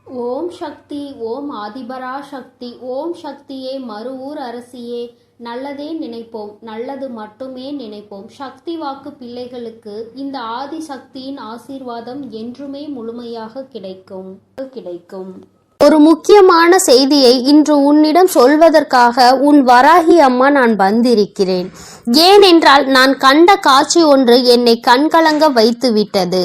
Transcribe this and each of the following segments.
ஓம் சக்தி, ஓம் ஆதிபரா சக்தி, ஓம் சக்தியே, மறுவூர் அரசியே, நல்லதே நினைப்போம், நல்லது மட்டுமே நினைப்போம். சக்தி வாக்கு பிள்ளைகளுக்கு இந்த ஆதி சக்தியின் ஆசீர்வாதம் என்றுமே முழுமையாக கிடைக்கும். ஒரு முக்கியமான செய்தியை இன்று உன்னிடம் சொல்வதற்காக உன் வராகி அம்மா நான் வந்திருக்கிறேன். ஏனென்றால் நான் கண்ட காட்சி ஒன்று என்னை கண்கலங்க வைத்து விட்டது.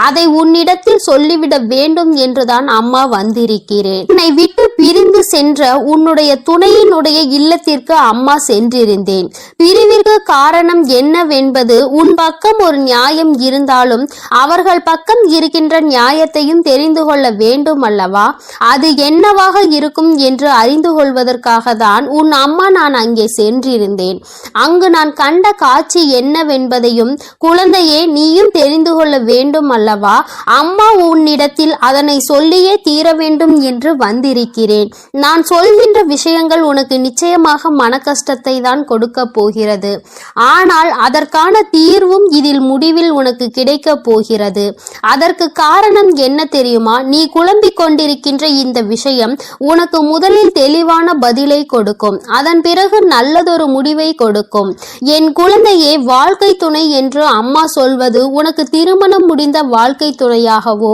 அதை உன்னிடத்தில் சொல்லிவிட வேண்டும் என்றுதான் அம்மா வந்திருக்கிறேன். என்னை விட்டு பிரிந்து சென்ற உன்னுடைய துணையினுடைய இல்லத்திற்கு அம்மா சென்றிருந்தேன். பிரிவிற்கு காரணம் என்னவென்பது உன் பக்கம் ஒரு நியாயம் இருந்தாலும் அவர்கள் பக்கம் இருக்கின்ற நியாயத்தையும் தெரிந்து கொள்ள வேண்டும் அல்லவா? அது என்னவாக இருக்கும் என்று அறிந்து கொள்வதற்காக தான் உன் அம்மா நான் அங்கே சென்றிருந்தேன். அங்கு நான் கண்ட காட்சி என்னவென்பதையும் குழந்தையே நீயும் தெரிந்து கொள்ள வேண்டும் அல்லவா? அம்மா உன்னிடத்தில் அதனை சொல்லியே தீர வேண்டும் என்று வந்திருக்கிறேன். நான் சொல்கின்ற விஷயங்கள் உனக்கு நிச்சயமாக மன கஷ்டத்தை தான் கொடுக்க போகிறது. ஆனால் அதற்கான தீர்வும் இதில் முடிவில் உனக்கு கிடைக்க போகிறது. அதற்கு காரணம் என்ன தெரியுமா? நீ குழம்பிக் கொண்டிருக்கின்ற இந்த விஷயம் உனக்கு முதலில் தெளிவான பதிலை கொடுக்கும். அதன் பிறகு நல்லதொரு முடிவை கொடுக்கும். என் குழந்தையே, வாழ்க்கை துணை என்று அம்மா சொல்வது உனக்கு திருமணம் முடிந்த வாழ்க்கை துணையாகவோ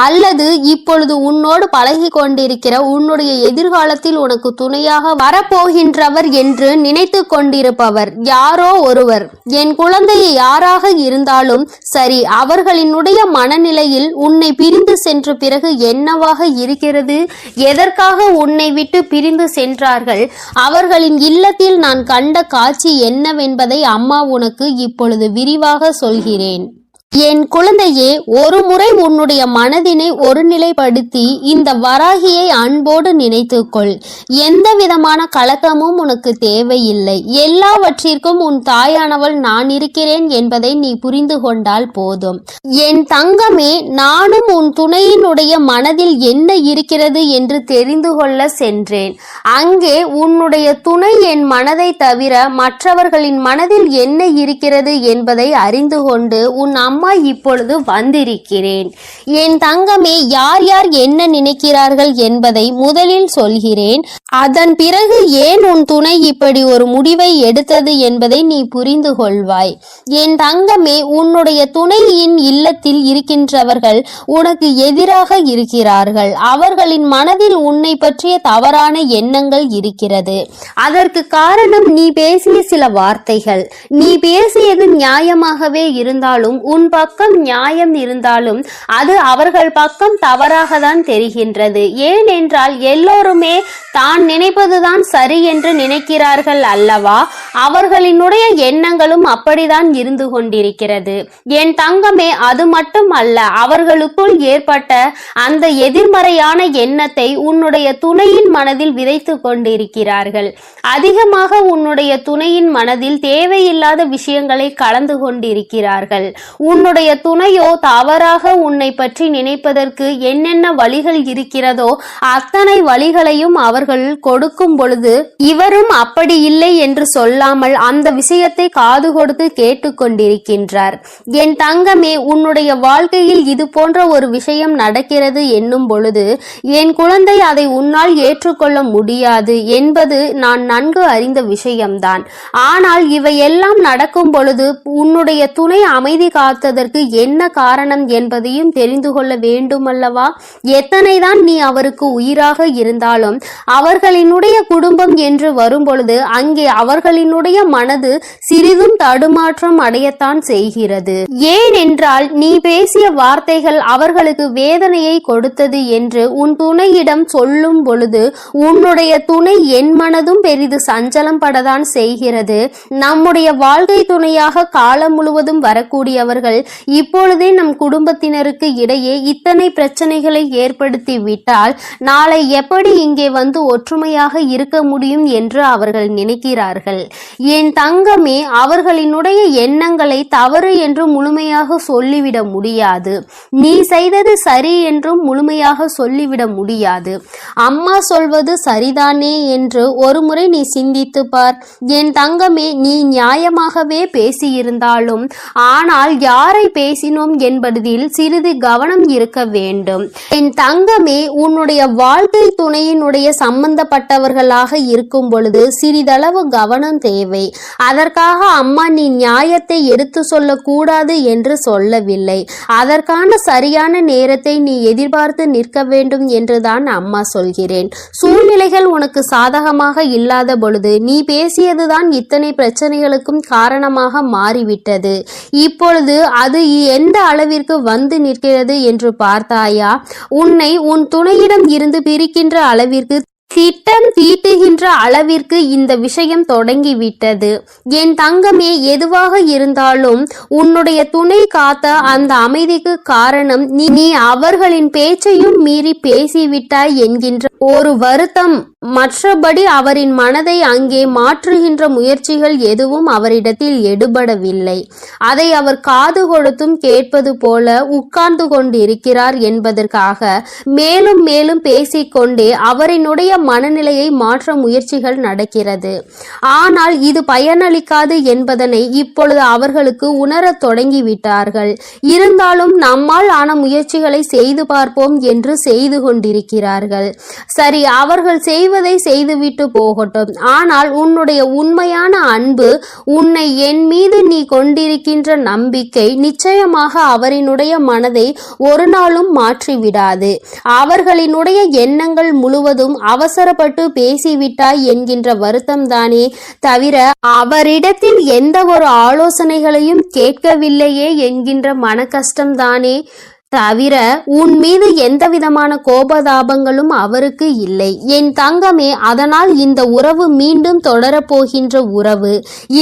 அல்லது இப்பொழுது உன்னோடு பழகி கொண்டிருக்கிற உன்னுடைய எதிர்காலத்தில் உனக்கு துணையாக வரப்போகின்றவர் என்று நினைத்து கொண்டிருப்பவர் யாரோ ஒருவர். என் குழந்தையை யாராக இருந்தாலும் சரி, அவர்களினுடைய மனநிலையில் உன்னை பிரிந்து சென்ற பிறகு என்னவாக இருக்கிறது, எதற்காக உன்னை விட்டு பிரிந்து சென்றார்கள், அவர்களின் இல்லத்தில் நான் கண்ட காட்சி என்னவென்பதை அம்மா உனக்கு இப்பொழுது விரிவாக சொல்கிறேன். என் குழந்தையே, ஒரு முறை உன்னுடைய மனதினை ஒருநிலைப்படுத்தி இந்த வராகியை அன்போடு நினைத்துக்கொள். எந்த விதமான கலக்கமும் உனக்கு தேவையில்லை. எல்லாவற்றிற்கும் உன் தாயானவள் நான் இருக்கிறேன் என்பதை நீ புரிந்து கொண்டால் போதும். என் தங்கமே, நானும் உன் துணையினுடைய மனதில் என்ன இருக்கிறது என்று தெரிந்து கொள்ள சென்றேன். அங்கே உன்னுடைய துணை என் மனதை தவிர மற்றவர்களின் மனதில் என்ன இருக்கிறது என்பதை அறிந்து கொண்டு உன் அம்மா இப்பொழுது வந்திருக்கிறேன். என் தங்கமே, யார் யார் என்ன நினைக்கிறார்கள் என்பதை முதலில் சொல்கிறேன். அதன் பிறகு ஏன் உன் துணை இப்படி ஒரு முடிவை எடுத்தது என்பதை நீ புரிந்து கொள்வாய். என் தங்கமே, உன்னுடைய துணையின் இல்லத்தில் இருக்கின்றவர்கள் உனக்கு எதிராக இருக்கிறார்கள். அவர்களின் மனதில் உன்னை பற்றிய தவறான எண்ணங்கள் இருக்கிறது. அதற்கு காரணம் நீ பேசிய சில வார்த்தைகள். நீ பேசியது நியாயமாகவே இருந்தாலும், உன் பக்கம் நியாயம் இருந்தாலும் அது அவர்கள் பக்கம் தவறாக தான் தெரிகின்றது. ஏனென்றால் எல்லோருமே தான் நினைப்பதுதான் சரி என்று நினைக்கிறார்கள் அல்லவா? அவர்களினுடைய எண்ணங்களும் அப்படிதான் இருந்து கொண்டிருக்கிறது. என் தங்கமே, அது மட்டும் அல்ல, அவர்களுக்குள் ஏற்பட்ட அந்த எதிர்மறையான எண்ணத்தை உன்னுடைய துணையின் மனதில் விதைத்து கொண்டிருக்கிறார்கள். அதிகமாக உன்னுடைய துணையின் மனதில் தேவையில்லாத விஷயங்களை கலந்து கொண்டிருக்கிறார்கள். உன்னுடைய துணையோ தவறாக உன்னை பற்றி நினைப்பதற்கு என்னென்ன வழிகள் இருக்கிறதோ அத்தனை வழிகளையும் அவர்கள் கொடுக்கும் பொழுது இவரும் அப்படி இல்லை என்று சொல்லாமல் அந்த விஷயத்தை காது கொடுத்து கேட்டுக்கொண்டிருக்கின்றார். என் தங்கமே, உன்னுடைய வாழ்க்கையில் இது போன்ற ஒரு விஷயம் நடக்கிறது என்னும் பொழுது என் குழந்தை அதை உன்னால் ஏற்றுக்கொள்ள முடியாது என்பது நான் நன்கு அறிந்த விஷயம்தான். ஆனால் இவையெல்லாம் நடக்கும் பொழுது உன்னுடைய துணை அமைதி காத்ததற்கு என்ன காரணம் என்பதையும் தெரிந்து கொள்ள வேண்டும் அல்லவா? எத்தனைதான் நீ அவருக்கு உயிராக இருந்தாலும் அவர்களினுடைய குடும்பம் என்று வரும்பொழுது அங்கே அவர்களினுடைய மனது சிறிதும் தடுமாற்றம் அடையத்தான் செய்கிறது. ஏனென்றால் நீ பேசிய வார்த்தைகள் அவர்களுக்கு வேதனையை கொடுத்தது என்று உன் துணையிடம் சொல்லும் பொழுது உன்னுடைய துணை என் மனதும் பெரிது சஞ்சலம் படத்தான் செய்கிறது. நம்முடைய வாழ்க்கை துணையாக காலம் முழுவதும் வரக்கூடியவர்கள் இப்பொழுதே நம் குடும்பத்தினருக்கு இடையே இத்தனை பிரச்சனைகளை ஏற்படுத்தி விட்டால் நாளை எப்படி இங்கே வந்து ஒற்றுமையாக இருக்க முடியும் என்று அவர்கள் நினைக்கிறார்கள். என் தங்கமே, அவர்களினுடைய எண்ணங்களை தவறு என்று முழுமையாக சொல்லிவிட முடியாது. நீ செய்தது சரி என்றும் முழுமையாக சொல்லிவிட முடியாது. அம்மா சொல்வது சரிதானே என்று ஒரு முறை நீ சிந்தித்து பார். என் தங்கமே, நீ நியாயமாகவே பேசியிருந்தாலும் ஆனால் யார் யாரை பேசினோம் என்பதில் சிறிது கவனம் இருக்க வேண்டும். என் தங்கமே, உன்னுடைய வாழ்க்கை துணையினுடைய சம்பந்தப்பட்டவர்களாக இருக்கும் பொழுது சிறிதளவு கவனம் தேவை. அதற்காக அம்மா நீ நியாயத்தை எடுத்து சொல்லக்கூடாது என்று சொல்லவில்லை. அதற்கான சரியான நேரத்தை நீ எதிர்பார்த்து நிற்க வேண்டும் என்றுதான் அம்மா சொல்கிறேன். சூழ்நிலைகள் உனக்கு சாதகமாக இல்லாத பொழுது நீ பேசியதுதான் இத்தனை பிரச்சனைகளுக்கும் காரணமாக மாறிவிட்டது. இப்பொழுது அது எந்த அளவிற்கு வந்து நிற்கிறது என்று பார்த்தாயா? உன்னை உன் துணையிடம் இருந்து பிரிக்கின்ற அளவிற்கு, திட்டம் தீட்டுகின்ற அளவிற்கு இந்த விஷயம் தொடங்கிவிட்டது. என் தங்கமே, எதுவாக இருந்தாலும் உன்னுடைய துணை காத்த அந்த அமைதிக்கு காரணம் நீ அவர்களின் பேச்சையும் மீறி பேசிவிட்டாய் என்கின்ற ஒரு வருத்தம். மற்றபடி அவரின் மனதை அங்கே மாற்றுகின்ற முயற்சிகள் எதுவும் அவரிடத்தில் எடுபடவில்லை. அதை அவர் காது கொடுத்தும் கேட்பது போல உட்கார்ந்து கொண்டிருக்கிறார் என்பதற்காக மேலும் மேலும் பேசிக்கொண்டே அவரினுடைய மனநிலையை மாற்ற முயற்சிகள் நடக்கிறது. ஆனால் இது பயனளிக்காது என்பதனை இப்பொழுது அவர்களுக்கு உணரத் தொடங்கிவிட்டார்கள். இருந்தாலும் நம்மால் ஆன முயற்சிகளை செய்து பார்ப்போம் என்று செய்து கொண்டிருக்கிறார்கள். சரி, அவர்கள் செய்வதை செய்துவிட்டு போகட்டும். ஆனால் உன்னுடைய உண்மையான அன்பு, உன்னை என் மீது நீ கொண்டிருக்கின்ற நம்பிக்கை நிச்சயமாக அவரினுடைய மனதை ஒரு நாளும் மாற்றிவிடாது. அவர்களினுடைய எண்ணங்கள் முழுவதும் அவசரப்பட்டு பேசிவிட்டாய் என்கின்ற வருத்தம் தானே தவிர அவரிடத்தில் எந்த ஒரு ஆலோசனைகளையும் கேட்கவில்லையே என்கின்ற மன கஷ்டம்தானே தவிர உன் மீது எந்த விதமான கோபதாபங்களும் அவருக்கு இல்லை. என் தங்கமே, அதனால் இந்த உறவு மீண்டும் தொடரப்போகின்ற உறவு.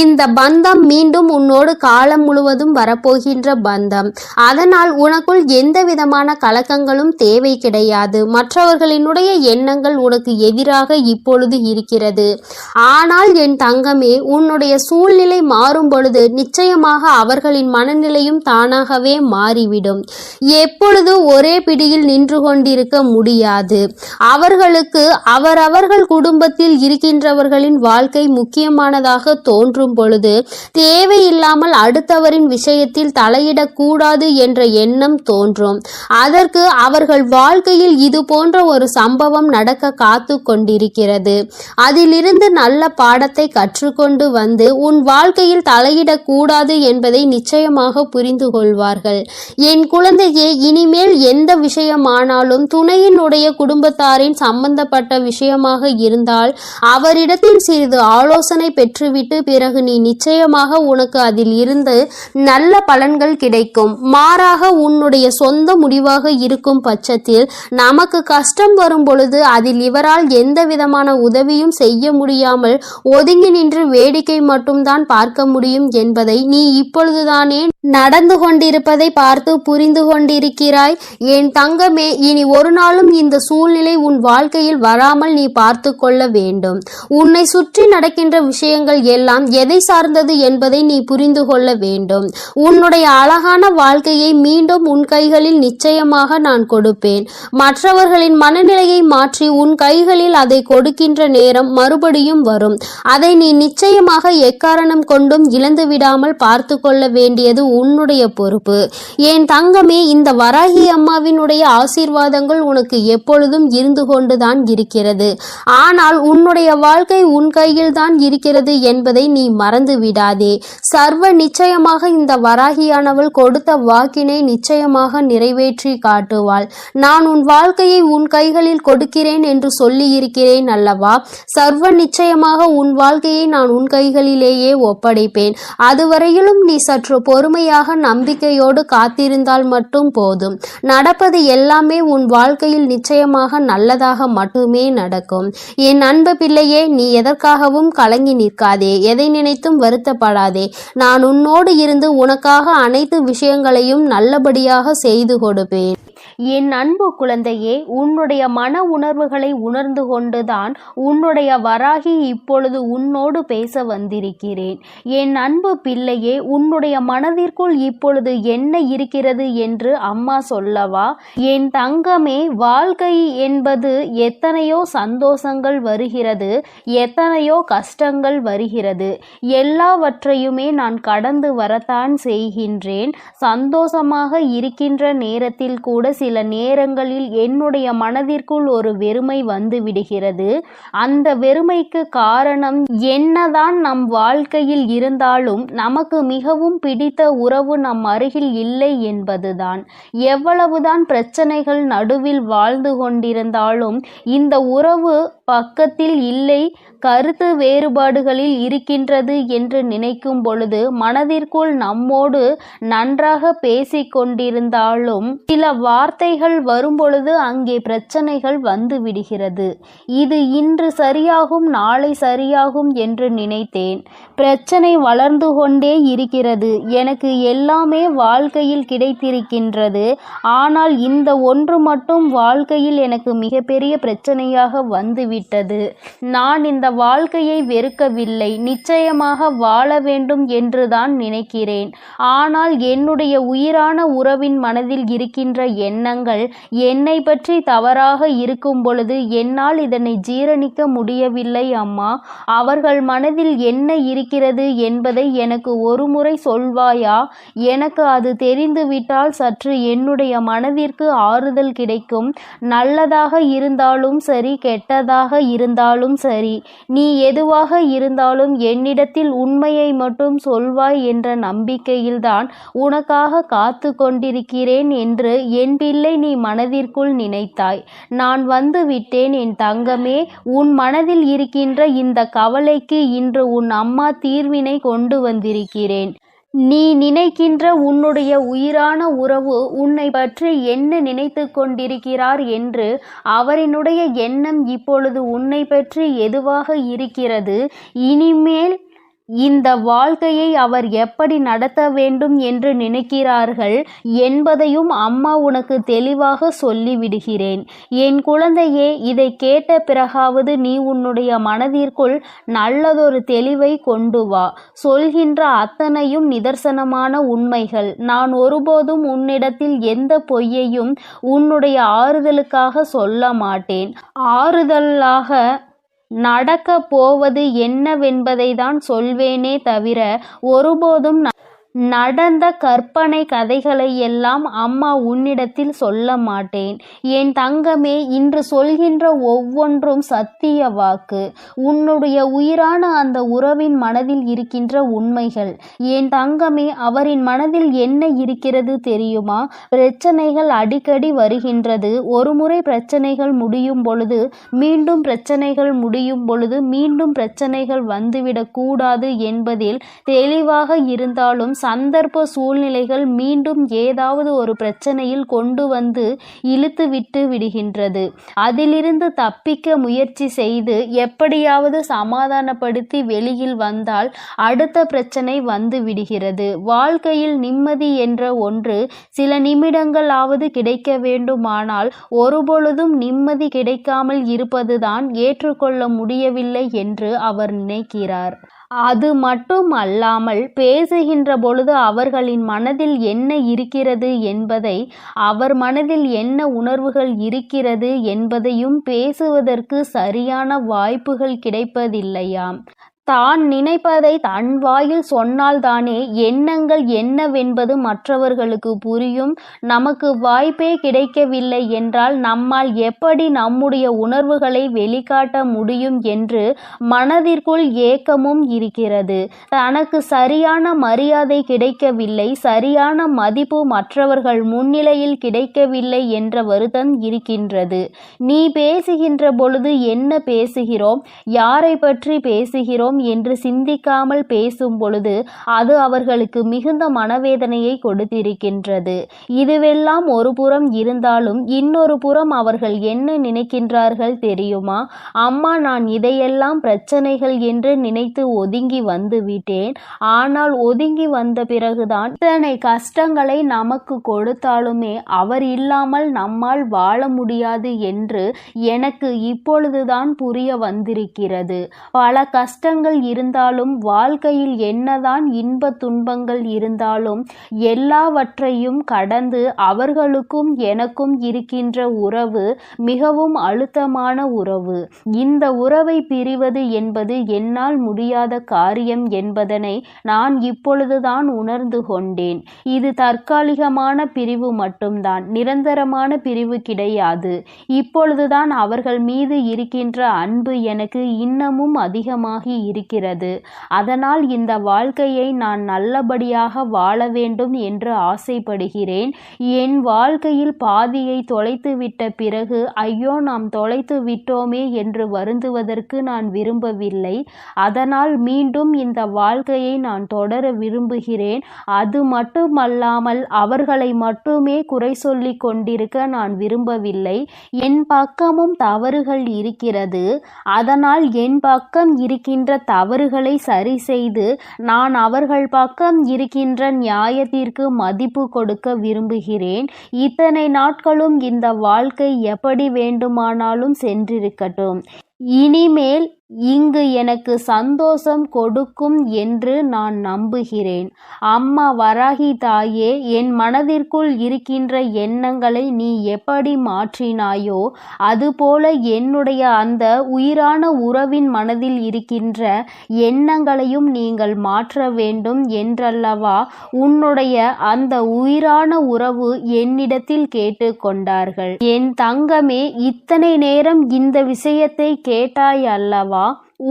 இந்த பந்தம் மீண்டும் உன்னோடு காலம் முழுவதும் வரப்போகின்ற பந்தம். அதனால் உனக்குள் எந்த விதமான கலக்கங்களும் தேவை கிடையாது. மற்றவர்களினுடைய எண்ணங்கள் உனக்கு எதிராக இப்பொழுது இருக்கிறது. ஆனால் என் தங்கமே, உன்னுடைய சூழ்நிலை மாறும் பொழுது நிச்சயமாக அவர்களின் மனநிலையும் தானாகவே மாறிவிடும். எப்பொழுது ஒரே பிடியில் நின்று கொண்டிருக்க முடியாது. அவர்களுக்கு அவரவர்கள் குடும்பத்தில் இருக்கின்றவர்களின் வாழ்க்கை முக்கியமானதாக தோன்றும் பொழுது தேவையில்லாமல் அடுத்தவரின் விஷயத்தில் தலையிடக்கூடாது என்ற எண்ணம் தோன்றும். அதற்கு அவர்கள் வாழ்க்கையில் இது போன்ற ஒரு சம்பவம் நடக்க காத்து கொண்டிருக்கிறது. அதிலிருந்து நல்ல பாடத்தை கற்றுக்கொண்டு வந்து உன் வாழ்க்கையில் தலையிடக்கூடாது என்பதை நிச்சயமாக புரிந்து கொள்வார்கள். என் குழந்தையே, இனிமேல் எந்த விஷயமானாலும் துணையினுடைய குடும்பத்தாரின் சம்பந்தப்பட்ட விஷயமாக இருந்தால் அவரிடத்தில் சிறிது ஆலோசனை பெற்றுவிட்டு பிறகு நீ நிச்சயமாக உனக்கு அதில் இருந்து நல்ல பலன்கள் கிடைக்கும். மாறாக உன்னுடைய சொந்த முடிவாக இருக்கும் பட்சத்தில் நமக்கு கஷ்டம் வரும் பொழுது அதில் இவரால் எந்த விதமான உதவியும் செய்ய முடியாமல் ஒதுங்கி நின்று வேடிக்கை மட்டும்தான் பார்க்க முடியும் என்பதை நீ இப்பொழுதுதானே நடந்து கொண்டிருப்பதை பார்த்து புரிந்து கொண்டிருக்கிறாய். என் தங்கமே, இனி ஒரு நாளும் இந்த சூழ்நிலை உன் வாழ்க்கையில் வராமல் நீ பார்த்து கொள்ள வேண்டும். உன்னை சுற்றி நடக்கின்ற விஷயங்கள் எல்லாம் எதை சார்ந்தது என்பதை நீ புரிந்து கொள்ள வேண்டும். உன்னுடைய அழகான வாழ்க்கையை மீண்டும் உன் கைகளில் நிச்சயமாக நான் கொடுப்பேன். மற்றவர்களின் மனநிலையை மாற்றி உன் கைகளில் அதை கொடுக்கின்ற நேரம் மறுபடியும் வரும். அதை நீ நிச்சயமாக எக்காரணம் கொண்டும் இழந்து விடாமல் பார்த்து கொள்ள வேண்டியது உன்னுடைய பொறுப்பு. என் தங்கமே, இந்த வராகி அம்மாவினுடைய ஆசீர்வாதங்கள் உனக்கு எப்பொழுதும் இருந்து கொண்டுதான் இருக்கிறது. ஆனால் உன்னுடைய வாழ்க்கை உன் கையில் தான் இருக்கிறது என்பதை நீ மறந்து விடாதே. சர்வ நிச்சயமாக இந்த வராகியானவள் கொடுத்த வாக்கினை நிச்சயமாக நிறைவேற்றி காட்டுவாள். நான் உன் வாழ்க்கையை உன் கைகளில் கொடுக்கிறேன் என்று சொல்லி இருக்கிறேன் அல்லவா? சர்வ நிச்சயமாக உன் வாழ்க்கையை நான் உன் கைகளிலேயே ஒப்படைப்பேன். அதுவரையிலும் நீ சற்று பொறுமையாக நம்பிக்கையோடு காத்திருந்தால் மட்டும் போதும். நடப்பது எல்லாமே உன் வாழ்க்கையில் நிச்சயமாக நல்லதாக மட்டுமே நடக்கும். என் அன்பு பிள்ளையே, நீ எதற்காகவும் கலங்கி நிற்காதே. எதை நினைத்தும் வருத்தப்படாதே. நான் உன்னோடு இருந்து உனக்காக அனைத்து விஷயங்களையும் நல்லபடியாக செய்து கொடுப்பேன். என் அன்பு குழந்தையே, உன்னுடைய மன உணர்வுகளை உணர்ந்து கொண்டுதான் உன்னுடைய வராகி இப்பொழுது உன்னோடு பேச வந்திருக்கிறேன். என் அன்பு பிள்ளையே, உன்னுடைய மனதிற்குள் இப்பொழுது என்ன இருக்கிறது என்று அம்மா சொல்லவா? என் தங்கமே, வாழ்க்கை என்பது எத்தனையோ சந்தோஷங்கள் வருகிறது, எத்தனையோ கஷ்டங்கள் வருகிறது. எல்லாவற்றையுமே நான் கடந்து வரத்தான் செய்கின்றேன். சந்தோஷமாக இருக்கின்ற நேரத்தில் கூட சில நேரங்களில் என்னுடைய மனதிற்குள் ஒரு வெறுமை வந்து விடுகிறது. அந்த வெறுமைக்கு காரணம் என்னதான் நம் வாழ்க்கையில் இருந்தாலும் நமக்கு மிகவும் பிடித்த உறவு நம் அருகில் இல்லை என்பதுதான். எவ்வளவுதான் பிரச்சனைகள் நடுவில் வாழ்ந்து கொண்டிருந்தாலும் இந்த உறவு பக்கத்தில் இல்லை, கருத்து வேறுபாடுகளில் இருக்கின்றது என்று நினைக்கும் பொழுது மனதிற்குள் நம்மோடு நன்றாக பேசிக்கொண்டிருந்தாலும் சில வார்த்தைகள் வரும்பொழுது அங்கே பிரச்சனைகள் வந்து விடுகிறது. இது இன்று சரியாகும், நாளை சரியாகும் என்று நினைத்தேன். பிரச்சனை வளர்ந்து கொண்டே இருக்கிறது. எனக்கு எல்லாமே வாழ்க்கையில் கிடைத்திருக்கின்றது. ஆனால் இந்த ஒன்று மட்டும் வாழ்க்கையில் எனக்கு மிகப்பெரிய பிரச்சனையாக வந்துவிட்டது. நான் இந்த வாழ்க்கையை வெறுக்கவில்லை, நிச்சயமாக வாழ வேண்டும் என்றுதான் நினைக்கிறேன். ஆனால் என்னுடைய உயிரான உறவின் மனதில் இருக்கின்ற எண்ணங்கள் என்னை பற்றி தவறாக இருக்கும் பொழுது என்னால் இதனை ஜீரணிக்க முடியவில்லை அம்மா. அவர்கள் மனதில் என்ன இருக்கிறது என்பதை எனக்கு ஒரு முறை சொல்வாயா? எனக்கு அது தெரிந்துவிட்டால் சற்று என்னுடைய மனதிற்கு ஆறுதல் கிடைக்கும். நல்லதாக இருந்தாலும் சரி, கெட்டதாக இருந்தாலும் சரி, நீ எதுவாக இருந்தாலும் என்னிடத்தில் உண்மையை மட்டும் சொல்வாய் என்ற நம்பிக்கையில்தான் உனக்காக காத்து கொண்டிருக்கிறேன் என்று என் பிள்ளை நீ மனதிற்குள் நினைத்தாய். நான் வந்து விட்டேன் என் தங்கமே. உன் மனதில் இருக்கின்ற இந்த கவலைக்கு இன்று உன் அம்மா தீர்வினை கொண்டு வந்திருக்கிறேன். நீ நினைக்கின்ற உன்னுடைய உயிரான உறவு உன்னை பற்றி என்ன நினைத்து கொண்டிருக்கிறார் என்று அவரினுடைய எண்ணம் இப்பொழுது உன்னை பற்றி எதுவாக இருக்கிறது, இனிமேல் இந்த வாழ்க்கையை அவர் எப்படி நடத்த வேண்டும் என்று நினைக்கிறார்கள் என்பதையும் அம்மா உனக்கு தெளிவாக சொல்லிவிடுகிறேன். என் குழந்தையே, இதை கேட்ட பிறகாவது நீ உன்னுடைய மனதிற்குள் நல்லதொரு தெளிவை கொண்டு வா. சொல்கின்ற அத்தனையும் நிதர்சனமான உண்மைகள். நான் ஒருபோதும் உன்னிடத்தில் எந்த பொய்யையும் உன்னுடைய ஆறுதலுக்காக சொல்ல மாட்டேன். ஆறுதலாக நடக்க போவது என்னவென்பதை தான் சொல்வேனே தவிர ஒருபோதும் நடந்த கற்பனை கதைகளை எல்லாம் அம்மா உன்னிடத்தில் சொல்ல மாட்டேன். என் தங்கமே, இன்று சொல்கின்ற ஒவ்வொன்றும் சத்திய வாக்கு. உன்னுடைய உயிரான அந்த உறவின் மனதில் இருக்கின்ற உண்மைகள். என் தங்கமே, அவரின் மனதில் என்ன இருக்கிறது தெரியுமா? பிரச்சனைகள் அடிக்கடி வருகின்றது. ஒருமுறை பிரச்சனைகள் முடியும் பொழுது மீண்டும் பிரச்சனைகள் முடியும் பொழுது மீண்டும் பிரச்சனைகள் வந்துவிடக் கூடாது என்பதில் தெளிவாக இருந்தாலும் சந்தர்ப்ப சூழ்நிலைகள் மீண்டும் ஏதாவது ஒரு பிரச்சனையில் கொண்டு வந்து இழுத்து விட்டு விடுகின்றது. அதிலிருந்து தப்பிக்க முயற்சி செய்து எப்படியாவது சமாதானப்படுத்தி வெளியில் வந்தால் அடுத்த பிரச்சனை வந்து விடுகிறது. வாழ்க்கையில் நிம்மதி என்ற ஒன்று சில நிமிடங்களாவது கிடைக்க வேண்டுமானால் ஒருபொழுதும் நிம்மதி கிடைக்காமல் இருப்பதுதான் ஏற்றுக்கொள்ள முடியவில்லை என்று அவர் நினைக்கிறார். அது மட்டும் அல்லாமல் பேசுகின்ற பொழுது அவர்களின் மனதில் என்ன இருக்கிறது என்பதை, அவர் மனதில் என்ன உணர்வுகள் இருக்கிறது என்பதையும் பேசுவதற்கு சரியான வாய்ப்புகள் கிடைப்பதில்லையாம். தான் நினைப்பதை தன் வாயில் சொன்னால்தானே எண்ணங்கள் என்னவென்பது மற்றவர்களுக்கு புரியும். நமக்கு வாய்ப்பே கிடைக்கவில்லை என்றால் நம்மால் எப்படி நம்முடைய உணர்வுகளை வெளிக்காட்ட முடியும் என்று மனதிற்குள் ஏக்கமும் இருக்கிறது. தனக்கு சரியான மரியாதை கிடைக்கவில்லை, சரியான மதிப்பு மற்றவர்கள் முன்னிலையில் கிடைக்கவில்லை என்ற வருத்தம் இருக்கின்றது. நீ பேசுகின்ற பொழுது என்ன பேசுகிறோம், யாரை பற்றி பேசுகிறோம் போகிறோம் என்று சிந்திக்காமல் பேசும் பொழுது அது அவர்களுக்கு மிகுந்த மனவேதனையை கொடுத்திருக்கின்றது. இதுவெல்லாம் ஒரு புறம் இருந்தாலும் இன்னொரு புறம் அவர்கள் என்ன நினைக்கின்றார்கள் தெரியுமா? அம்மா, நான் இதையெல்லாம் பிரச்சனைகள் என்று நினைத்து ஒதுங்கி வந்து விட்டேன். ஆனால் ஒதுங்கி வந்த பிறகுதான் இத்தனை கஷ்டங்களை நமக்கு கொடுத்தாலுமே அவர் இல்லாமல் நம்மால் வாழ முடியாது என்று எனக்கு இப்பொழுதுதான் புரிய வந்திருக்கிறது. பல கஷ்டங்கள் இருந்தாலும், வாழ்க்கையில் என்னதான் இன்ப துன்பங்கள் இருந்தாலும் எல்லாவற்றையும் கடந்து அவர்களுக்கும் எனக்கும் இருக்கின்ற உறவு மிகவும் அழுத்தமான உறவு. இந்த உறவை பிரிவது என்பது என்னால் முடியாத காரியம் என்பதனை நான் இப்பொழுதுதான் உணர்ந்து கொண்டேன். இது தற்காலிகமான பிரிவு மட்டும்தான், நிரந்தரமான பிரிவு கிடையாது. இப்பொழுதுதான் அவர்கள் மீது இருக்கின்ற அன்பு எனக்கு இன்னமும் அதிகமாகி இருக்கிறது. அதனால் இந்த வாழ்க்கையை நான் நல்லபடியாக வாழ வேண்டும் என்று ஆசைப்படுகிறேன். என் வாழ்க்கையில் பாதியை தொலைத்துவிட்ட பிறகு ஐயோ நாம் தொலைத்து விட்டோமே என்று வருந்துவதற்கு நான் விரும்பவில்லை. அதனால் மீண்டும் இந்த வாழ்க்கையை நான் தொடர விரும்புகிறேன். அது மட்டுமல்லாமல் அவர்களை மட்டுமே குறை சொல்லி கொண்டிருக்க நான் விரும்பவில்லை. என் பக்கமும் தவறுகள் இருக்கிறது. அதனால் என் பக்கம் இருக்கின்ற தவறுகளை சரி செய்து நான் அவர்கள் பக்கம் இருக்கின்ற நியாயத்திற்கு மதிப்பு கொடுக்க விரும்புகிறேன். இத்தனை நாட்களும் இந்த வாழ்க்கை எப்படி வேண்டுமானாலும் சென்றிருக்கட்டும். இனிமேல் இங்கு எனக்கு சந்தோஷம் கொடுக்கும் என்று நான் நம்புகிறேன். அம்மா வராகி தாயே, என் மனதிற்குள் இருக்கின்ற எண்ணங்களை நீ எப்படி மாற்றினாயோ அதுபோல என்னுடைய அந்த உயிரான உறவின் மனதில் இருக்கின்ற எண்ணங்களையும் நீங்கள் மாற்ற வேண்டும் என்றல்லவா உன்னுடைய அந்த உயிரான உறவு என்னிடத்தில் கேட்டுக்கொண்டார்கள். என் தங்கமே, இத்தனை நேரம் இந்த விஷயத்தை கேட்டாய் அல்லவா?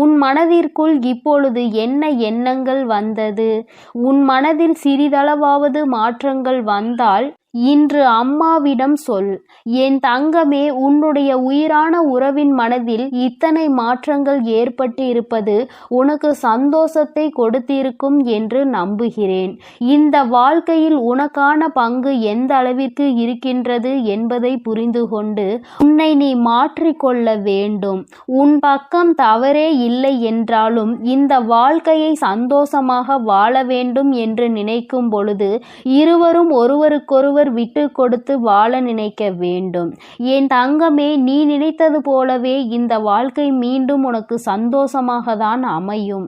உன் மனதிற்குள் இப்பொழுது என்ன எண்ணங்கள் வந்தது? உன் மனதில் சிறிதளவாவது மாற்றங்கள் வந்தால் இன்று அம்மாவிடம் சொல். என் தங்கமே, உன்னுடைய உயிரான உறவின் மனதில் இத்தனை மாற்றங்கள் ஏற்பட்டு இருப்பது உனக்கு சந்தோஷத்தை கொடுத்திருக்கும் என்று நம்புகிறேன். இந்த வாழ்க்கையில் உனக்கான பங்கு எந்த அளவிற்கு இருக்கின்றது என்பதை புரிந்து கொண்டு உன்னை நீ மாற்றிக்கொள்ள வேண்டும். உன் பக்கம் தவறே இல்லை என்றாலும் இந்த வாழ்க்கையை சந்தோஷமாக வாழ வேண்டும் என்று நினைக்கும் பொழுது இருவரும் ஒருவருக்கொருவர் விட்டு கொடுத்து வாழ நினைக்க வேண்டும். என் தங்கமே, நீ நினைத்தது போலவே இந்த வாழ்க்கை மீண்டும் உனக்கு சந்தோஷமாக தான் அமையும்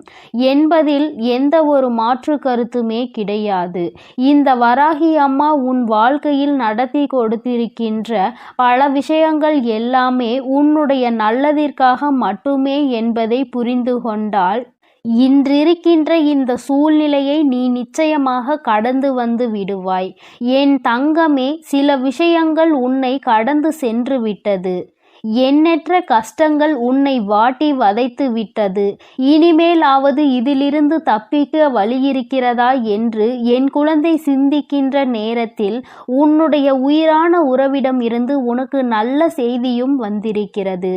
என்பதில் எந்த ஒரு மாற்று கருத்துமே கிடையாது. இந்த வராகி அம்மா உன் வாழ்க்கையில் நடத்தி கொடுத்திருக்கின்ற பல விஷயங்கள் எல்லாமே உன்னுடைய நல்லதிற்காக மட்டுமே என்பதை புரிந்து கொண்டால் இன்றிருக்கின்ற இந்த சூழ்நிலையை நீ நிச்சயமாக கடந்து வந்து விடுவாய். என் தங்கமே, சில விஷயங்கள் உன்னை கடந்து சென்று விட்டது. எண்ணற்ற கஷ்டங்கள் உன்னை வாட்டி வதைத்து விட்டது. இனிமேலாவது இதிலிருந்து தப்பிக்க வழியிருக்கிறதா என்று என் குழந்தை சிந்திக்கின்ற நேரத்தில் உன்னுடைய உயிரான உறவிடம் இருந்து உனக்கு நல்ல செய்தியும் வந்திருக்கிறது.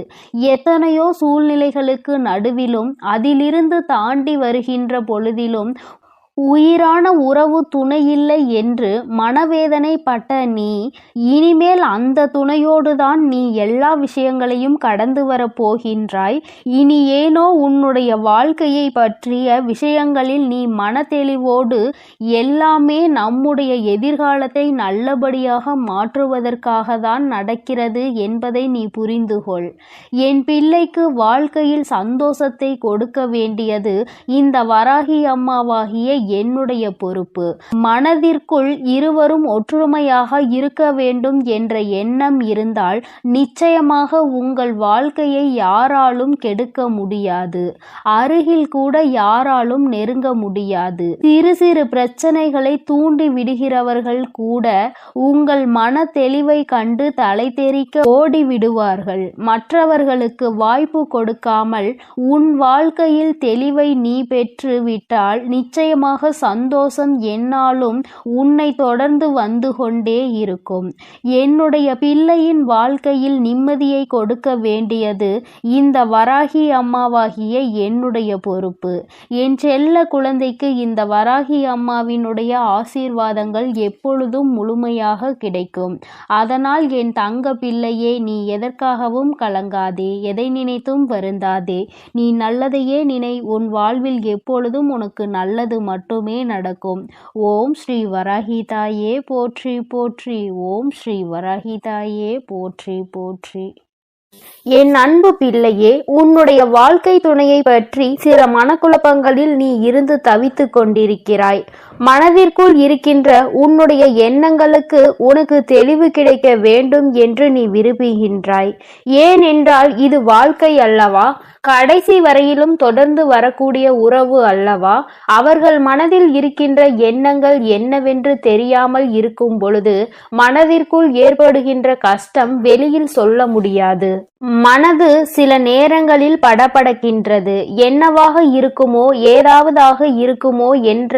எத்தனையோ சூழ்நிலைகளுக்கு நடுவிலும் அதிலிருந்து தாண்டி வருகின்ற பொழுதிலும் உயிரான உறவு துணையில்லை என்று மனவேதனைப்பட்ட நீ இனிமேல் அந்த துணையோடுதான் நீ எல்லா விஷயங்களையும் கடந்து வரப்போகின்றாய். இனி ஏனோ உன்னுடைய வாழ்க்கையை பற்றிய விஷயங்களில் நீ மனத்தெளிவோடு எல்லாமே நம்முடைய எதிர்காலத்தை நல்லபடியாக மாற்றுவதற்காக தான் நடக்கிறது என்பதை நீ புரிந்துகொள். என் பிள்ளைக்கு வாழ்க்கையில் சந்தோஷத்தை கொடுக்க வேண்டியது இந்த வராகி அம்மாவாகிய என்னுடைய பொறுப்பு. மனதிற்குள் இருவரும் ஒற்றுமையாக இருக்க வேண்டும் என்ற எண்ணம் இருந்தால் நிச்சயமாக உங்கள் வாழ்க்கையை யாராலும் கெடுக்க முடியாது. அருகில் கூட யாராலும் நெருங்க முடியாது. சிறு சிறு பிரச்சனைகளை தூண்டி விடுகிறவர்கள் கூட உங்கள் மன தெளிவை கண்டு தலை தெறிக்க ஓடி விடுவார்கள். மற்றவர்களுக்கு வாய்ப்பு கொடுக்காமல் உன் வாழ்க்கையில் தெளிவை நீ பெற்று விட்டால் நிச்சயமாக நிச்சயமாக சந்தோஷம் என்னாலும் உன்னை தொடர்ந்து வந்து கொண்டே இருக்கும். என்னுடைய பிள்ளையின் வாழ்க்கையில் நிம்மதியை கொடுக்க வேண்டியது இந்த வராகி அம்மாவாகிய என்னுடைய பொறுப்பு. என் செல்ல குழந்தைக்கு இந்த வராகி அம்மாவினுடைய ஆசீர்வாதங்கள் எப்பொழுதும் முழுமையாக கிடைக்கும். அதனால் என் தங்க பிள்ளையே, நீ எதற்காகவும் கலங்காதே, எதை நினைத்தும் வருந்தாதே. நீ நல்லதையே நினை. உன் வாழ்வில் எப்பொழுதும் உனக்கு நல்லது மட்டுமே நடக்கும். ஓம் ஸ்ரீ வராகி தாயே போற்றி போற்றி. ஓம் ஸ்ரீ வராகி தாயே போற்றி போற்றி. என் அன்பு பிள்ளையே, உன்னுடைய வாழ்க்கை துணையை பற்றி சில மனக்குழப்பங்களில் நீ இருந்து தவித்து கொண்டிருக்கிறாய். மனதிற்குள் இருக்கின்ற உன்னுடைய எண்ணங்களுக்கு உனக்கு தெளிவு கிடைக்க வேண்டும் என்று நீ விரும்புகின்றாய். ஏனென்றால் இது வாழ்க்கை அல்லவா? கடைசி வரையிலும் தொடர்ந்து வரக்கூடிய உறவு அல்லவா? அவர்கள் மனதில் இருக்கின்ற எண்ணங்கள் என்னவென்று தெரியாமல் இருக்கும் பொழுது மனதிற்குள் ஏற்படுகின்ற கஷ்டம் வெளியில் சொல்ல முடியாது. மனது சில நேரங்களில் படபடக்கின்றது. என்னவாக இருக்குமோ, ஏதாவதாக இருக்குமோ என்ற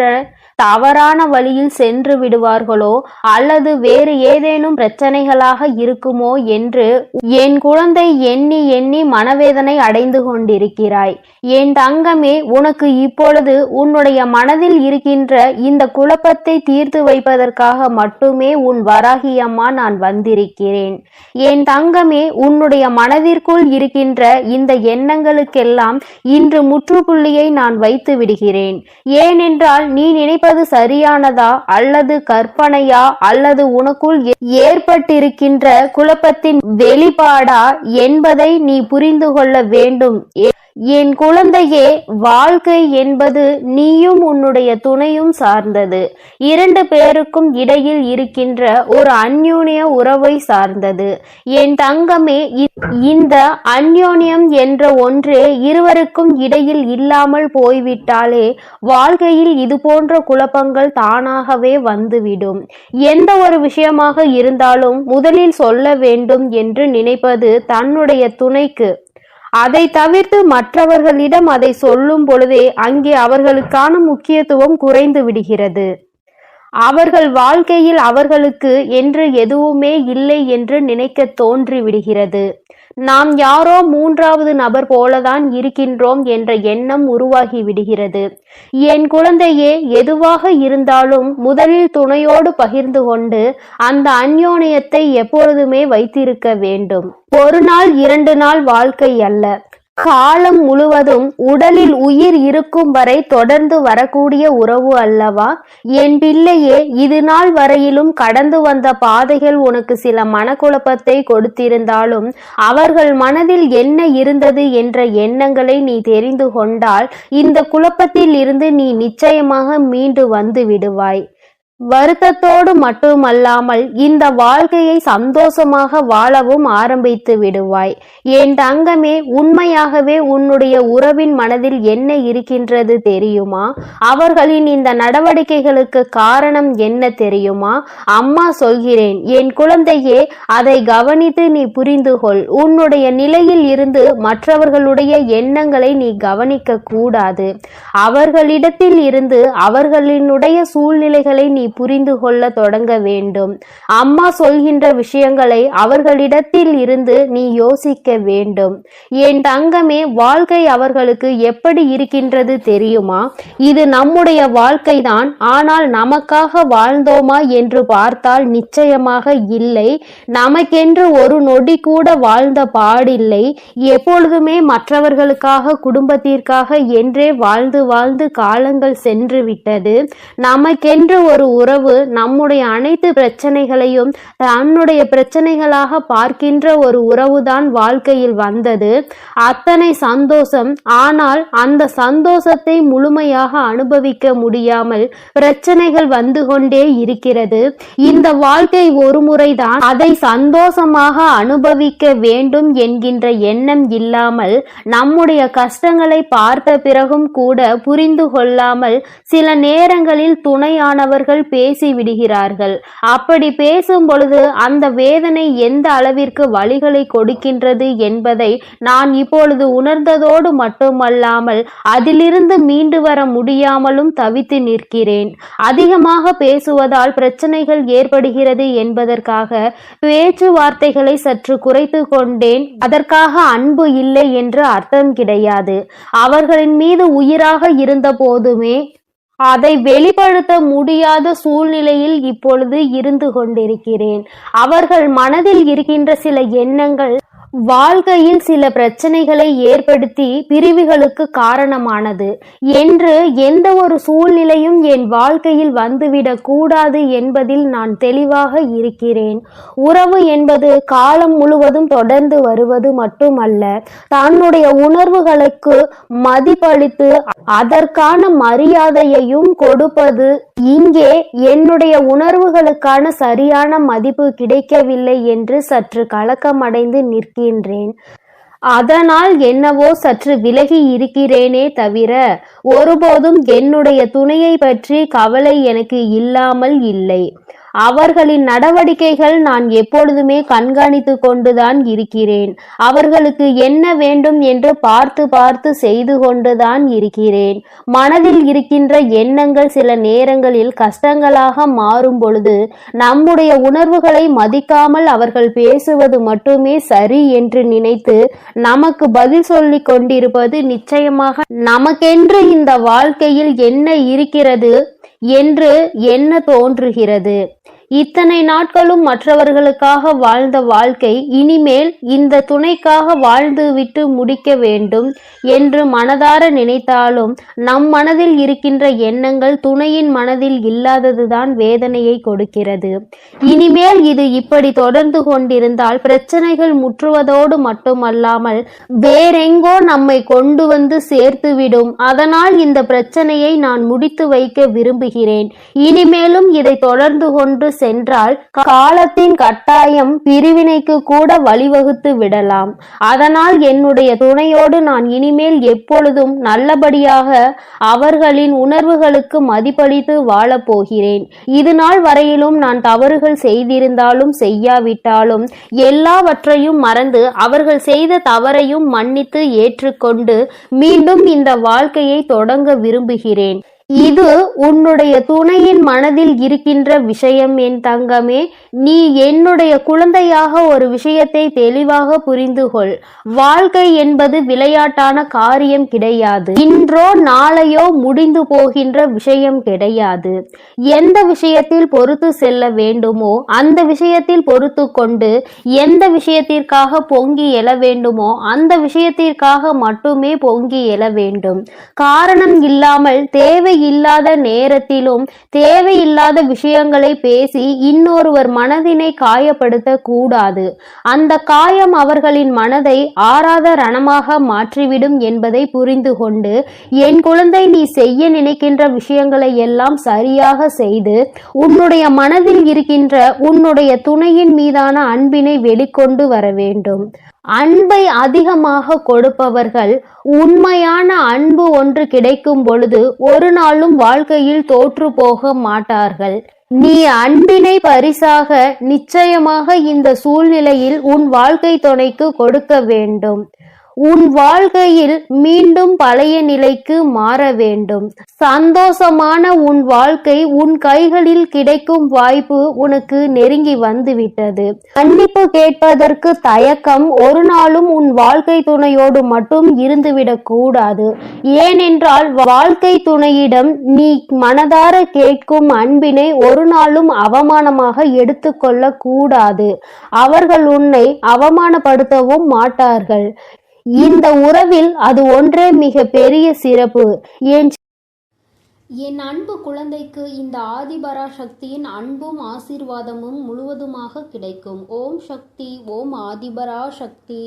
தவறான வழியில் சென்று விடுவார்களோ அல்லது வேறு ஏதேனும் பிரச்சனைகளாக இருக்குமோ என்று என் குழந்தை எண்ணி எண்ணி மனவேதனை அடைந்து கொண்டிருக்கிறாய். என் தங்கமே, உனக்கு இப்பொழுது உன்னுடைய மனதில் இருக்கின்ற இந்த குழப்பத்தை தீர்த்து வைப்பதற்காக மட்டுமே உன் வராகி அம்மா நான் வந்திருக்கிறேன். என் தங்கமே, உன்னுடைய மனதிற்குள் இருக்கின்ற இந்த எண்ணங்களுக்கெல்லாம் இன்று முற்றுப்புள்ளியை நான் வைத்து விடுகிறேன். ஏனென்றால் நீ நினைப்ப சரியானதா அல்லது கற்பனையா அல்லது உனக்குள் ஏற்பட்டிருக்கின்ற குழப்பத்தின் வெளிப்பாடா என்பதை நீ புரிந்து கொள்ள வேண்டும். என் குழந்தையே, வாழ்க்கை என்பது நீயும் உன்னுடைய துணையும் சார்ந்தது. இரண்டு பேருக்கும் இடையில் இருக்கின்ற ஒரு அந்யோன்ய உறவை சார்ந்தது. என் தங்கமே, இந்த அந்யோன்யம் என்ற ஒன்று இருவருக்கும் இடையில் இல்லாமல் போய்விட்டாலே வாழ்க்கையில் இது போன்ற குழப்பங்கள் தானாகவே வந்துவிடும். எந்த ஒரு விஷயமாக இருந்தாலும் முதலில் சொல்ல வேண்டும் என்று நினைப்பது தன்னுடைய துணைக்கு. அதை தவிர்த்து மற்றவர்களிடம் அதை சொல்லும் பொழுதே அங்கே அவர்களுக்கான முக்கியத்துவம் குறைந்து விடுகிறது. அவர்கள் வாழ்க்கையில் அவர்களுக்கு என்று எதுவுமே இல்லை என்று நினைக்க தோன்றி விடுகிறது. நாம் யாரோ மூன்றாவது நபர் போலதான் இருக்கின்றோம் என்ற எண்ணம் உருவாகி விடுகிறது. என் குழந்தையே, எதுவாக இருந்தாலும் முதலில் துணையோடு பகிர்ந்து கொண்டு அந்த அந்யோன்யத்தை எப்பொழுதுமே வைத்திருக்க வேண்டும். ஒரு நாள் 2 நாள் வாழ்க்கை அல்ல, காலம் முழுவதும் உடலில் உயிர் இருக்கும் வரை தொடர்ந்து வரக்கூடிய உறவு அல்லவா? என் பிள்ளையே, இது நாள் வரையிலும் கடந்து வந்த பாதைகள் உனக்கு சில மனக்குழப்பத்தை கொடுத்திருந்தாலும் அவர்கள் மனதில் என்ன இருந்தது என்ற எண்ணங்களை நீ தெரிந்து கொண்டால் இந்த குழப்பத்தில் இருந்து நீ நிச்சயமாக மீண்டு வந்து விடுவாய். வருத்தத்தோடு மட்டுமல்லாமல் இந்த வாழ்க்கையை சந்தோஷமாக வாழவும் ஆரம்பித்து விடுவாய். என் தங்கமே, உண்மையாகவே உன்னுடைய உறவின் மனதில் என்ன இருக்கின்றது தெரியுமா? அவர்களின் இந்த நடவடிக்கைகளுக்கு காரணம் என்ன தெரியுமா? அம்மா சொல்கிறேன் என் குழந்தையே, அதை கவனித்து நீ புரிந்து கொள். உன்னுடைய நிலையில் இருந்து மற்றவர்களுடைய எண்ணங்களை நீ கவனிக்க கூடாது. அவர்களிடத்தில் இருந்து அவர்களினுடைய சூழ்நிலைகளை நீ புரிந்து கொள்ள தொடங்க வேண்டும். அம்மா சொல்கின்ற விஷயங்களை அவர்களிடத்தில் இருந்து நீ யோசிக்க வேண்டும். என் தங்கமே, வாழ்க்கை அவர்களுக்கு எப்படி இருக்கின்றது தெரியுமா? இது நம்முடைய வாழ்க்கைதான், ஆனால் நமக்காக வாழ்ந்தோமா என்று பார்த்தால் நிச்சயமாக இல்லை. நமக்கென்று ஒரு நொடி கூட வாழ்ந்த பாடில்லை. எப்பொழுதுமே மற்றவர்களுக்காக, குடும்பத்திற்காக என்றே வாழ்ந்து வாழ்ந்து காலங்கள் சென்று விட்டது. நமக்கென்று ஒரு உறவு நம்முடைய அனைத்து பிரச்சனைகளையும் தன்னுடைய பிரச்சனைகளாக பார்க்கின்ற ஒரு உறவுதான் வாழ்க்கையில் வந்தது. அத்தனை சந்தோஷம். ஆனால் அந்த சந்தோஷத்தை முழுமையாக அனுபவிக்க முடியாமல் பிரச்சனைகள் வந்து கொண்டே இருக்கிறது. இந்த வாழ்க்கை ஒரு முறைதான், அதை சந்தோஷமாக அனுபவிக்க வேண்டும் என்கின்ற எண்ணம் இல்லாமல் நம்முடைய கஷ்டங்களை பார்த்த பிறகும் கூட புரிந்து கொள்ளாமல் சில நேரங்களில் துணையானவர்கள் பேசிவிடுகிறார்கள். அப்படி பேசும் பொழுது அந்த வேதனை எந்த அளவிற்கு வலிகளை கொடுக்கின்றது என்பதை நான் இப்பொழுது உணர்ந்ததோடு மட்டுமல்லாமல் அதிலிருந்து மீண்டு வர முடியாமலும் தவித்து நிற்கிறேன். அதிகமாக பேசுவதால் பிரச்சனைகள் ஏற்படுகிறது என்பதற்காக பேச்சுவார்த்தைகளை சற்று குறைத்து கொண்டேன். அதற்காக அன்பு இல்லை என்று அர்த்தம் கிடையாது. அவர்களின் மீது உயிராக இருந்த போதுமே அதை வெளிப்படுத்த முடியாத சூழ்நிலையில் இப்பொழுது இருந்து கொண்டிருக்கிறேன். அவர்கள் மனதில் இருக்கின்ற சில எண்ணங்கள் வாழ்க்கையில் சில பிரச்சனைகளை ஏற்படுத்தி பிரிவுகளுக்கு காரணமானது என்று எந்த ஒரு சூழ்நிலையும் என் வாழ்க்கையில் வந்துவிடக் கூடாது என்பதில் நான் தெளிவாக இருக்கிறேன். உறவு என்பது காலம் முழுவதும் தொடர்ந்து வருவது மட்டுமல்ல, தன்னுடைய உணர்வுகளுக்கு மதிப்பளித்து அதற்கான மரியாதையையும் கொடுப்பது. இங்கே என்னுடைய உணர்வுகளுக்கான சரியான மதிப்பு கிடைக்கவில்லை என்று சற்று கலக்கமடைந்து நிற்கின்றேன். அதனால் என்னவோ சற்று விலகி இருக்கிறேனே தவிர ஒருபோதும் என்னுடைய துணையை பற்றி கவலை எனக்கு இல்லாமல் இல்லை. அவர்களின் நடவடிக்கைகள் நான் எப்பொழுதுமே கண்காணித்து கொண்டுதான் இருக்கிறேன். அவர்களுக்கு என்ன வேண்டும் என்று பார்த்து பார்த்து செய்து கொண்டுதான் இருக்கிறேன். மனதில் இருக்கின்ற எண்ணங்கள் சில நேரங்களில் கஷ்டங்களாக மாறும் பொழுது நம்முடைய உணர்வுகளை மதிக்காமல் அவர்கள் பேசுவது மட்டுமே சரி என்று நினைத்து நமக்கு பதில் சொல்லிக் கொண்டிருப்பது நிச்சயமாக நமக்கென்று இந்த வாழ்க்கையில் என்ன இருக்கிறது என்று எண்ண தோன்றுகிறது. இத்தனை நாட்களும் மற்றவர்களுக்காக வாழ்ந்த வாழ்க்கை இனிமேல் இந்த துணைக்காக வாழ்ந்து விட்டு முடிக்க வேண்டும் என்று மனதார நினைத்தாலும் நம் மனதில் இருக்கின்ற எண்ணங்கள் துணையின் மனதில் இல்லாததுதான் வேதனையை கொடுக்கிறது. இனிமேல் இது இப்படி தொடர்ந்து கொண்டிருந்தால் பிரச்சனைகள் முற்றுவதோடு மட்டுமல்லாமல் வேறெங்கோ நம்மை கொண்டு வந்து சேர்த்துவிடும். அதனால் இந்த பிரச்சனையை நான் முடித்து வைக்க விரும்புகிறேன். இனிமேலும் இதை தொடர்ந்து கொண்டு சென்றால் காலத்தின் கட்டாயம் பிரிவினைக்கு கூட வழிவகுத்து விடலாம். அதனால் என்னுடைய துணையோடு நான் இனிமேல் எப்பொழுதும் நல்லபடியாக அவர்களின் உணர்வுகளுக்கு மதிப்பளித்து வாழப் போகிறேன். இது நாள் வரையிலும் நான் தவறுகள் செய்திருந்தாலும் செய்யாவிட்டாலும் எல்லாவற்றையும் மறந்து அவர்கள் செய்த தவறையும் மன்னித்து ஏற்றுக்கொண்டு மீண்டும் இந்த வாழ்க்கையை தொடங்க விரும்புகிறேன். இது உன்னுடைய துணையின் மனதில் இருக்கின்ற விஷயம். என் தங்கமே, நீ என்னுடைய குழந்தையாக ஒரு விஷயத்தை தெளிவாக புரிந்து கொள். வாழ்க்கை என்பது விளையாட்டான காரியம் கிடையாது. இன்றோ நாளையோ முடிந்து போகின்ற விஷயம் கிடையாது. எந்த விஷயத்தில் பொறுத்து செல்ல வேண்டுமோ அந்த விஷயத்தில் பொறுத்து கொண்டு, எந்த விஷயத்திற்காக பொங்கி எழ வேண்டுமோ அந்த விஷயத்திற்காக மட்டுமே பொங்கி எழ வேண்டும். காரணம் இல்லாமல் தேவை இல்லாத நேரத்திலும் தேவையில்லாத விஷயங்களை பேசி இன்னொருவர் மனதினை காயப்படுத்த கூடாது. அந்த காயம் அவர்களின் மனதை ஆறாத ரணமாக மாற்றிவிடும் என்பதை புரிந்து கொண்டு, என் குழந்தை, நீ செய்ய நினைக்கின்ற விஷயங்களை எல்லாம் சரியாக செய்து உன்னுடைய மனதில் இருக்கின்ற உன்னுடைய துணையின் மீதான அன்பினை வெளிக்கொண்டு வர வேண்டும். அன்பை அதிகமாக கொடுப்பவர்கள் உண்மையான அன்பு ஒன்று கிடைக்கும் பொழுது ஒரு நாளும் வாழ்க்கையில் தோற்று போக மாட்டார்கள். நீ அன்பினை பரிசாக நிச்சயமாக இந்த சூழ்நிலையில் உன் வாழ்க்கை துணைக்கு கொடுக்க வேண்டும். உன் வாழ்க்கையில் மீண்டும் பழைய நிலைக்கு மாற வேண்டும். சந்தோஷமான உன் வாழ்க்கை உன் கைகளில் கிடைக்கும் வாய்ப்பு உனக்கு நெருங்கி வந்துவிட்டது. மன்னிப்பு கேட்பதற்கு தயக்கம் ஒரு நாளும் உன் வாழ்க்கை துணையோடு மட்டும் இருந்துவிடக் கூடாது. ஏனென்றால் வாழ்க்கை துணையிடம் நீ மனதார கேட்கும் அன்பினை ஒரு நாளும் அவமானமாக எடுத்துக்கொள்ள கூடாது. அவர்கள் உன்னை அவமானப்படுத்தவும் மாட்டார்கள். இந்த உறவில் அது ஒன்றே மிக பெரிய சிறப்பு. என் அன்பு குழந்தைக்கு இந்த ஆதிபராசக்தியின் அன்பும் ஆசீர்வாதமும் முழுவதுமாக கிடைக்கும். ஓம் சக்தி, ஓம் ஆதிபராசக்தி.